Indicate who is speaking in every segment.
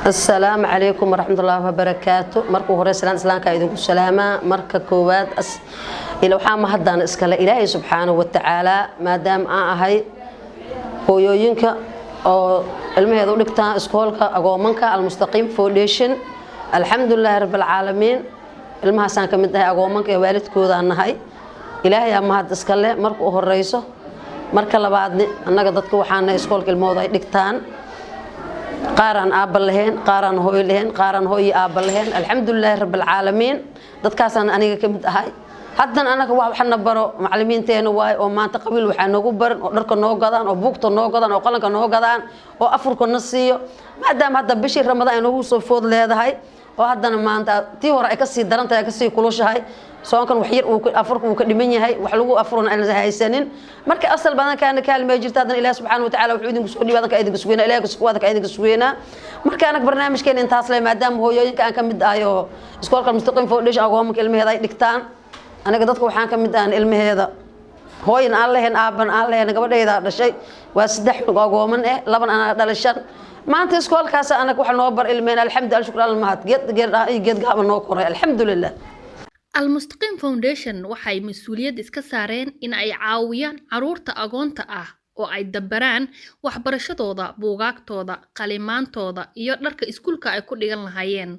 Speaker 1: السلام عليكم ورحمة الله وبركاته. مركو هوري سلام إسلامك إذن سلاما مركا كواد إلى وحام هدان إسكالا إلهي سبحانه وتعالى ما دام هاي هو ينكا أو المهدو لكتا إسكولكا أقومنكا المستقيم فونديشن الحمد لله رب العالمين المهسان كمدها أقومنكا والد كودان هاي إلهي أما هاد إسكالا مركو هوريسو مركا لبعضني أنك دادك وحانا إسكولك الموضوع لكتان قارن آبل لهن قارن هوي لهن قارن هوي آبل لهن الحمد لله رب العالمين dadkaasaan aniga kamid ahay haddana anaga waxaan baro macallimiinteena waay oo maanta qabiil waxaan noogu baran oo dharka noo gadaan oo buugta noo gadaan oo qalanka noo gadaan oo afurka na siiyo maadaama hadda bishii ramadaan inuu soo food leedahay oo haddana maanta tii hore ay ka sii daran tahay ka sii kulushahay soonkan wax yar uu afurku uu ka dhiman yahay wax lagu afurna aan haysanin marka asal badan kaana kaalmay jirta haddana Ilaahay subhanahu wa ta'ala wuxuu idinku soo dhibaadan ka idinku sugeena Ilaahay ku wada ka idinku sugeena marka anaga barnaamijkeena intaas leh maadaama hooyooyinka aan kamid ahay oo iskoolka mustaqim foundation agoomka ilmaheeda ay dhigtaan anaga dadka waxaan kamid ahan ilmaheeda hooyin aan lehen aaban aan lehen gabadheeda dhashay waa 3 agooman laban ana dhalashan maanta iskoolkaas anaga waxa noo bar ilmeen alxamdulillah shukran mahad geed gaaba noo koray alxamdulillah
Speaker 2: المستقيم فاونديشن waxay mas'uuliyad iska saareen in ay caawiyaan caruurta agoonta ah oo ay dabaraan waxbarashadooda buugaagtooda qalimaantooda iyo dharka iskuulka ay ku dhigan lahaayeen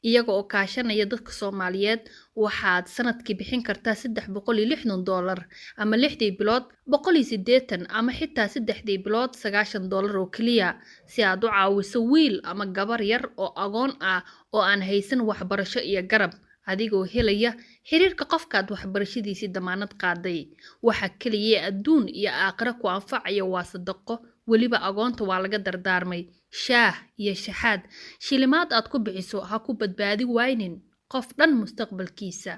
Speaker 2: iyaga oo kaashanaya dadka Soomaaliyeed waxaad sanadkii bixin kartaa $360 ama 6 bilood 180 ama xitaa 3 bilood $90 oo kaliya si aad u caawiso wiil ama gabar yar oo agoon ah oo aan haysan waxbarasho iyo garab adigoo helaya xiriirka qofkaad waxbarashadiisa damaanad qaaday waxa kaliya adduun iyo aakhira ku anfacaya waa sadaqo waliba agoonta waa laga dardaarmay shaah iyo shaxaad shilimaad aad ku bixiso ha ku badbaadi waynin qof dhan mustaqbalkiisa